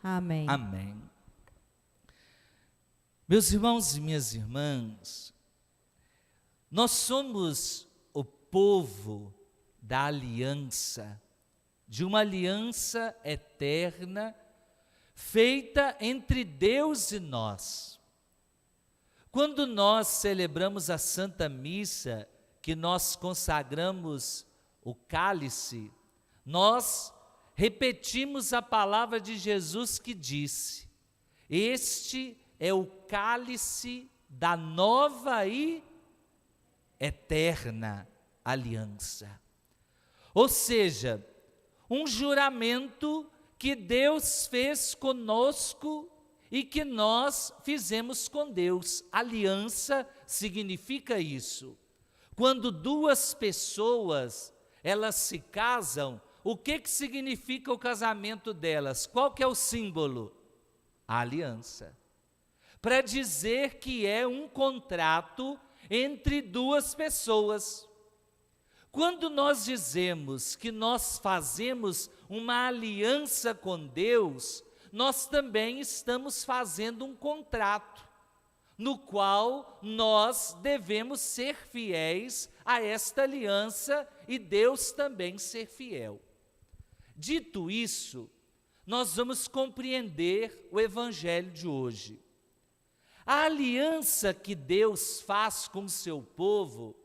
Amém. Amém. Meus irmãos e minhas irmãs, nós somos o povo da aliança, de uma aliança eterna, feita entre Deus e nós. Quando nós celebramos a Santa Missa, que nós consagramos o cálice, nós repetimos a palavra de Jesus que disse: este é o cálice da nova e eterna aliança. Ou seja, um juramento que Deus fez conosco e que nós fizemos com Deus. Aliança significa isso. Quando duas pessoas, elas se casam, o que significa o casamento delas? Qual que é o símbolo? A aliança. Para dizer que é um contrato entre duas pessoas. Quando nós dizemos que nós fazemos uma aliança com Deus, nós também estamos fazendo um contrato, no qual nós devemos ser fiéis a esta aliança e Deus também ser fiel. Dito isso, nós vamos compreender o Evangelho de hoje. A aliança que Deus faz com o seu povo,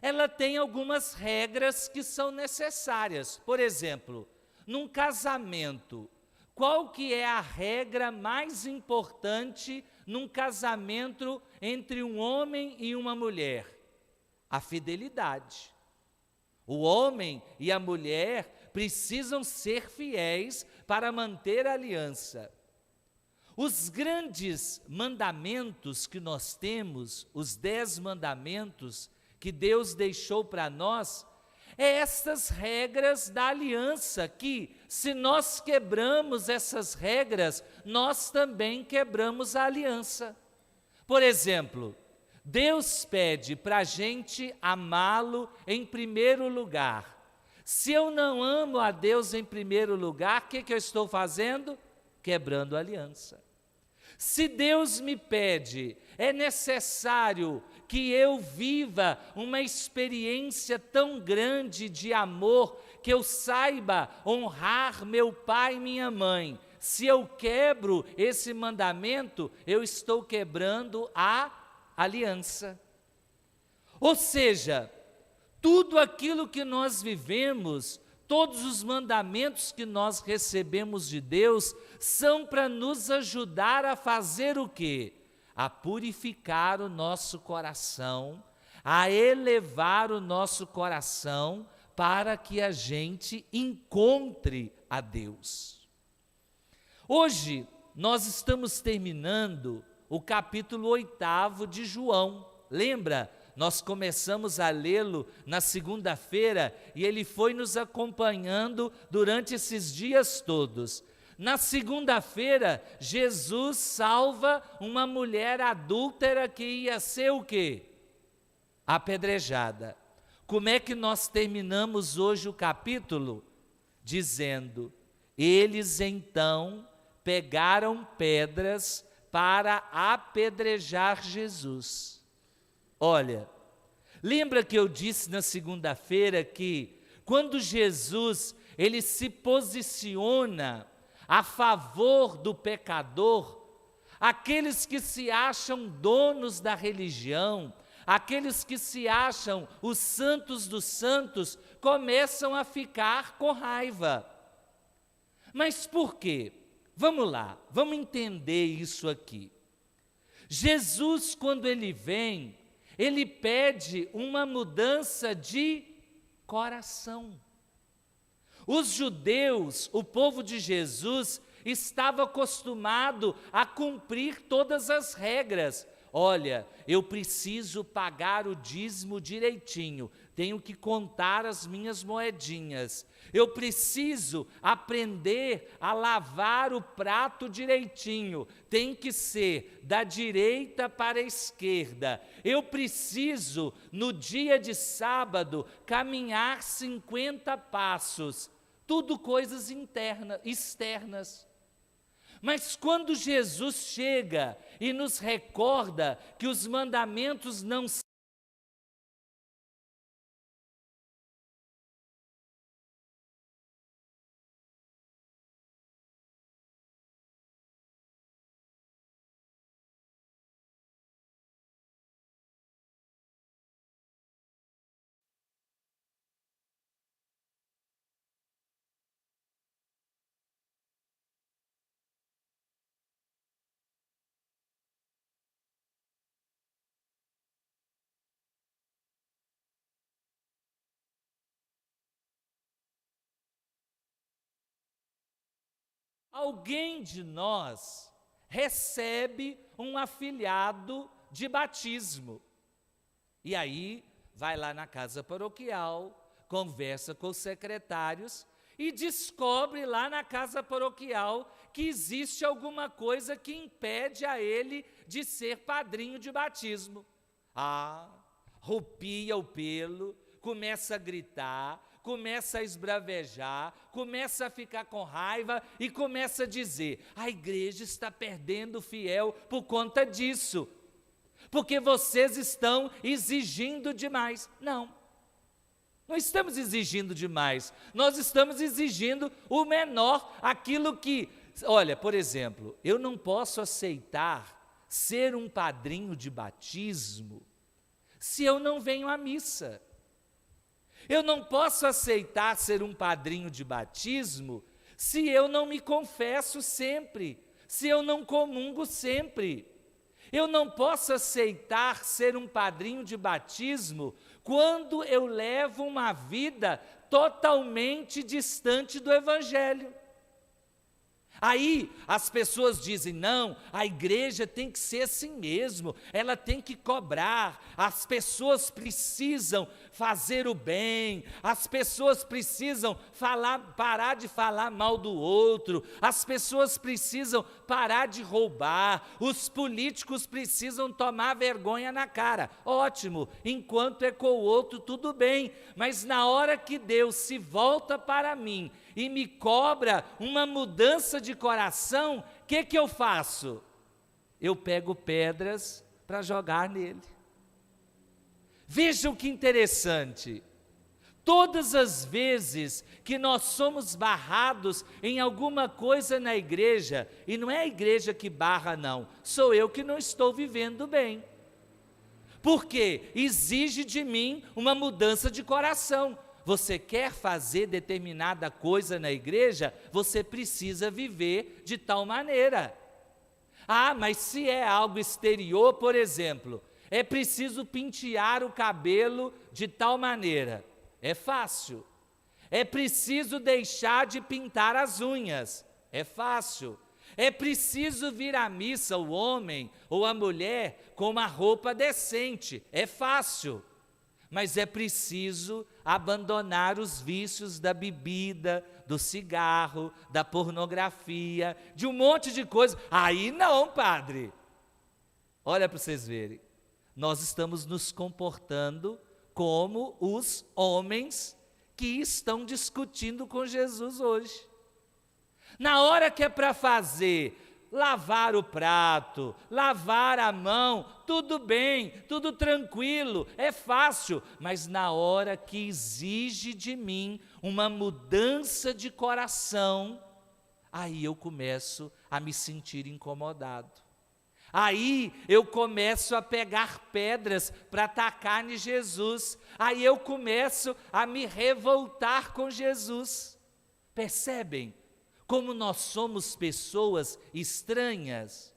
ela tem algumas regras que são necessárias. Por exemplo, num casamento, qual que é a regra mais importante num casamento entre um homem e uma mulher? A fidelidade. O homem e a mulher precisam ser fiéis para manter a aliança. Os grandes mandamentos que nós temos, os 10 mandamentos que Deus deixou para nós, é estas regras da aliança, que se nós quebramos essas regras, nós também quebramos a aliança. Por exemplo, Deus pede para a gente amá-lo em primeiro lugar. Se eu não amo a Deus em primeiro lugar, o que eu estou fazendo? Quebrando a aliança. Se Deus me pede, é necessário que eu viva uma experiência tão grande de amor, que eu saiba honrar meu pai e minha mãe. Se eu quebro esse mandamento, eu estou quebrando a aliança. Ou seja, tudo aquilo que nós vivemos, todos os mandamentos que nós recebemos de Deus, são para nos ajudar a fazer o quê? A purificar o nosso coração, a elevar o nosso coração, para que a gente encontre a Deus. Hoje, nós estamos terminando o capítulo 8 de João. Lembra? Nós começamos a lê-lo na segunda-feira e ele foi nos acompanhando durante esses dias todos. Na segunda-feira, Jesus salva uma mulher adúltera que ia ser o quê? Apedrejada. Como é que nós terminamos hoje o capítulo? Dizendo: eles então pegaram pedras para apedrejar Jesus. Olha, lembra que eu disse na segunda-feira que quando Jesus ele se posiciona a favor do pecador, aqueles que se acham donos da religião, aqueles que se acham os santos dos santos, começam a ficar com raiva. Mas por quê? Vamos lá, vamos entender isso aqui. Jesus, quando ele vem, ele pede uma mudança de coração. Os judeus, o povo de Jesus, estava acostumado a cumprir todas as regras. Olha, eu preciso pagar o dízimo direitinho, tenho que contar as minhas moedinhas. Eu preciso aprender a lavar o prato direitinho, tem que ser da direita para a esquerda. Eu preciso, no dia de sábado, caminhar 50 passos. Tudo coisas externas. Mas quando Jesus chega e nos recorda que os mandamentos não alguém de nós recebe um afilhado de batismo. E aí, vai lá na casa paroquial, conversa com os secretários e descobre lá na casa paroquial que existe alguma coisa que impede a ele de ser padrinho de batismo. Rupia o pelo, começa a gritar, começa a esbravejar, começa a ficar com raiva e começa a dizer: a igreja está perdendo fiel por conta disso, porque vocês estão exigindo demais. Não estamos exigindo demais, nós estamos exigindo o menor, aquilo que... Olha, por exemplo, eu não posso aceitar ser um padrinho de batismo se eu não venho à missa. Eu não posso aceitar ser um padrinho de batismo se eu não me confesso sempre, se eu não comungo sempre. Eu não posso aceitar ser um padrinho de batismo quando eu levo uma vida totalmente distante do Evangelho. Aí as pessoas dizem: não, a igreja tem que ser assim mesmo, ela tem que cobrar, as pessoas precisam fazer o bem, as pessoas precisam parar de falar mal do outro, as pessoas precisam parar de roubar, os políticos precisam tomar vergonha na cara. Ótimo, enquanto é com o outro tudo bem, mas na hora que Deus se volta para mim e me cobra uma mudança de coração, o que eu faço? Eu pego pedras para jogar nele. Vejam que interessante. Todas as vezes que nós somos barrados em alguma coisa na igreja, e não é a igreja que barra não, sou eu que não estou vivendo bem. Porque exige de mim uma mudança de coração. Você quer fazer determinada coisa na igreja, você precisa viver de tal maneira. Mas se é algo exterior, por exemplo, é preciso pentear o cabelo de tal maneira. É fácil. É preciso deixar de pintar as unhas. É fácil. É preciso vir à missa o homem ou a mulher com uma roupa decente. É fácil. Mas é preciso abandonar os vícios da bebida, do cigarro, da pornografia, de um monte de coisa. Aí não, padre. Olha para vocês verem. Nós estamos nos comportando como os homens que estão discutindo com Jesus hoje. Na hora que é para fazer, lavar o prato, lavar a mão, tudo bem, tudo tranquilo, é fácil, mas na hora que exige de mim uma mudança de coração, aí eu começo a me sentir incomodado. Aí eu começo a pegar pedras para atacar em Jesus, aí eu começo a me revoltar com Jesus. Percebem como nós somos pessoas estranhas?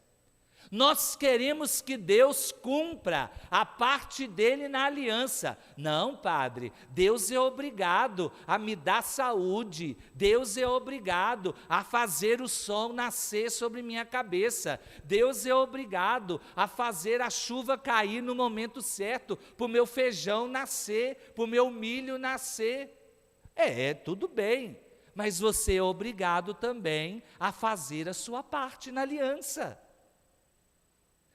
Nós queremos que Deus cumpra a parte dele na aliança. Não, padre, Deus é obrigado a me dar saúde, Deus é obrigado a fazer o sol nascer sobre minha cabeça, Deus é obrigado a fazer a chuva cair no momento certo, para o meu feijão nascer, para o meu milho nascer. Tudo bem, mas você é obrigado também a fazer a sua parte na aliança.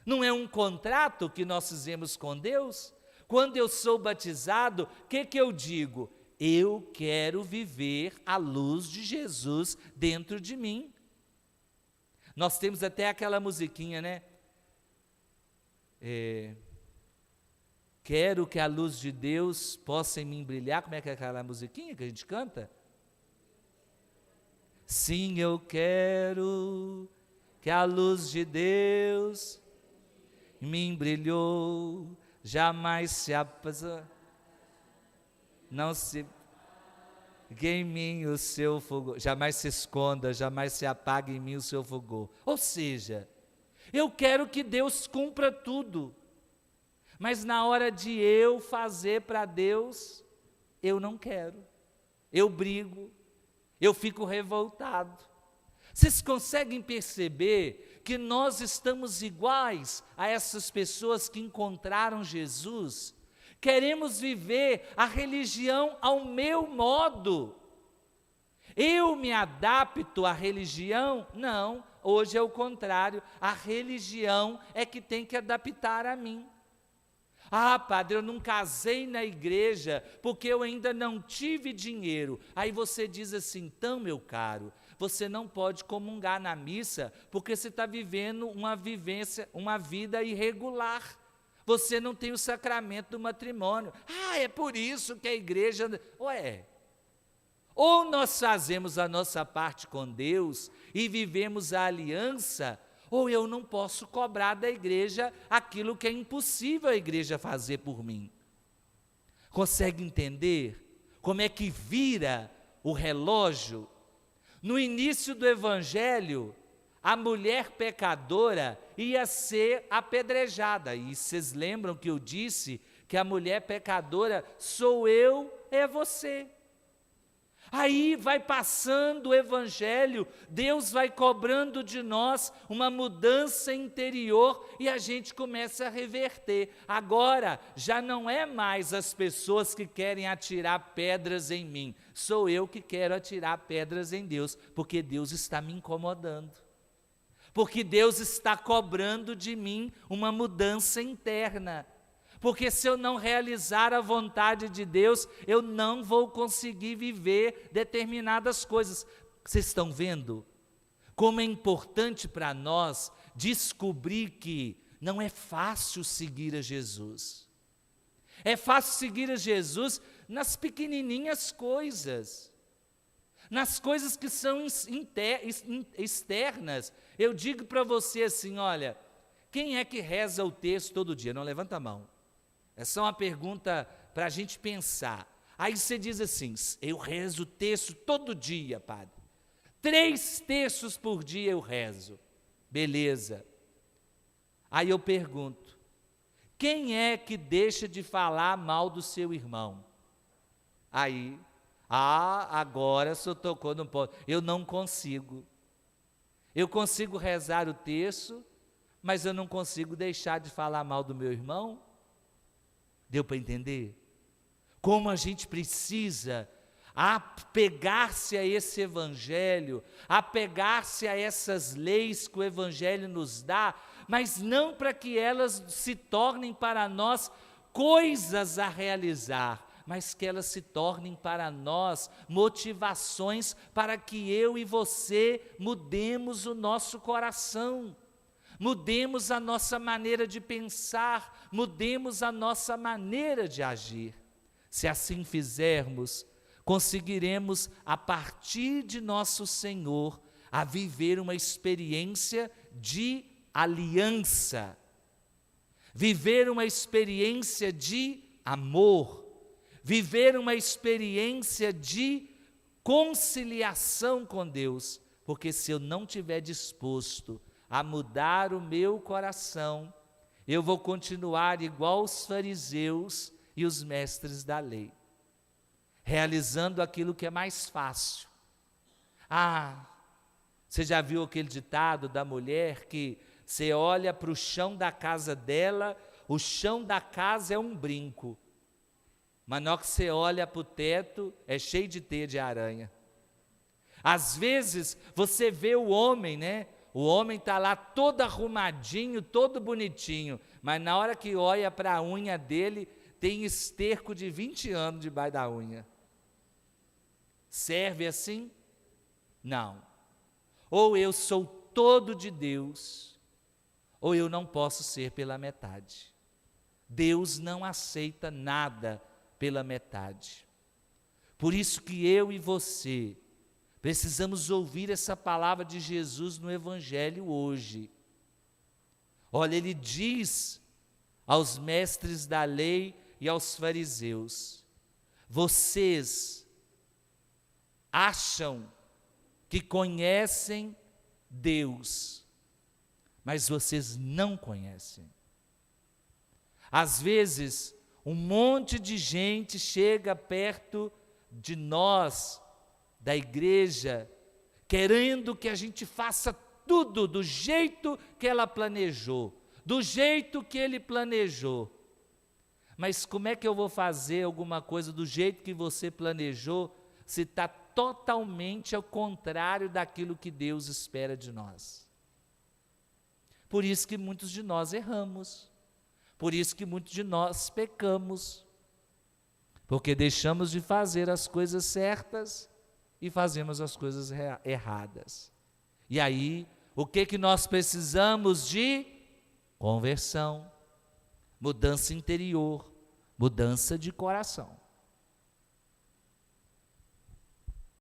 Não é um contrato que nós fizemos com Deus? Quando eu sou batizado, o que eu digo? Eu quero viver a luz de Jesus dentro de mim. Nós temos até aquela musiquinha, né? Quero que a luz de Deus possa em mim brilhar. Como é que é aquela musiquinha que a gente canta? Sim, eu quero que a luz de Deus em mim brilhou, jamais se apasa, não se em mim o seu fogo, jamais se esconda, jamais se apague em mim o seu fogo. Ou seja, eu quero que Deus cumpra tudo, mas na hora de eu fazer para Deus, eu não quero, eu brigo, eu fico revoltado. Vocês conseguem perceber que nós estamos iguais a essas pessoas que encontraram Jesus? Queremos viver a religião ao meu modo. Eu me adapto à religião? Não, hoje é o contrário. A religião é que tem que adaptar a mim. Ah, padre, eu não casei na igreja porque eu ainda não tive dinheiro. Aí você diz assim, então, meu caro, você não pode comungar na missa porque você está vivendo uma vida irregular. Você não tem o sacramento do matrimônio. Ah, é por isso que a igreja... Ué, ou nós fazemos a nossa parte com Deus e vivemos a aliança, ou eu não posso cobrar da igreja aquilo que é impossível a igreja fazer por mim. Consegue entender como é que vira o relógio? No início do evangelho, a mulher pecadora ia ser apedrejada. E vocês lembram que eu disse que a mulher pecadora sou eu, é você. Aí vai passando o evangelho, Deus vai cobrando de nós uma mudança interior e a gente começa a reverter. Agora, já não é mais as pessoas que querem atirar pedras em mim, sou eu que quero atirar pedras em Deus, porque Deus está me incomodando. Porque Deus está cobrando de mim uma mudança interna. Porque se eu não realizar a vontade de Deus, eu não vou conseguir viver determinadas coisas. Vocês estão vendo como é importante para nós descobrir que não é fácil seguir a Jesus. É fácil seguir a Jesus nas pequenininhas coisas, nas coisas que são externas. Eu digo para você assim, olha, quem é que reza o texto todo dia? Não levanta a mão. Essa é uma pergunta para a gente pensar. Aí você diz assim, eu rezo o texto todo dia, padre. 3 textos por dia eu rezo. Beleza. Aí eu pergunto, quem é que deixa de falar mal do seu irmão? Aí, agora o senhor tocou no ponto. Eu não consigo. Eu consigo rezar o texto, mas eu não consigo deixar de falar mal do meu irmão? Deu para entender? Como a gente precisa apegar-se a esse evangelho, apegar-se a essas leis que o evangelho nos dá, mas não para que elas se tornem para nós coisas a realizar, mas que elas se tornem para nós motivações para que eu e você mudemos o nosso coração. Mudemos a nossa maneira de pensar, mudemos a nossa maneira de agir. Se assim fizermos, conseguiremos, a partir de nosso Senhor, a viver uma experiência de aliança, viver uma experiência de amor, viver uma experiência de conciliação com Deus, porque se eu não estiver disposto a mudar o meu coração, eu vou continuar igual os fariseus e os mestres da lei, realizando aquilo que é mais fácil. Você já viu aquele ditado da mulher que você olha para o chão da casa dela, o chão da casa é um brinco, mas na hora que você olha para o teto, é cheio de teia de aranha. Às vezes, você vê o homem, né? O homem está lá todo arrumadinho, todo bonitinho, mas na hora que olha para a unha dele, tem esterco de 20 anos debaixo da unha. Serve assim? Não. Ou eu sou todo de Deus, ou eu não posso ser pela metade. Deus não aceita nada pela metade. Por isso que eu e você precisamos ouvir essa palavra de Jesus no Evangelho hoje. Olha, ele diz aos mestres da lei e aos fariseus: vocês acham que conhecem Deus, mas vocês não conhecem. Às vezes, um monte de gente chega perto de nós, da igreja, querendo que a gente faça tudo do jeito que ela planejou, do jeito que ele planejou. Mas como é que eu vou fazer alguma coisa do jeito que você planejou, se está totalmente ao contrário daquilo que Deus espera de nós? Por isso que muitos de nós erramos, por isso que muitos de nós pecamos, porque deixamos de fazer as coisas certas e fazemos as coisas erradas. E aí, o que nós precisamos de? Conversão, mudança interior, mudança de coração.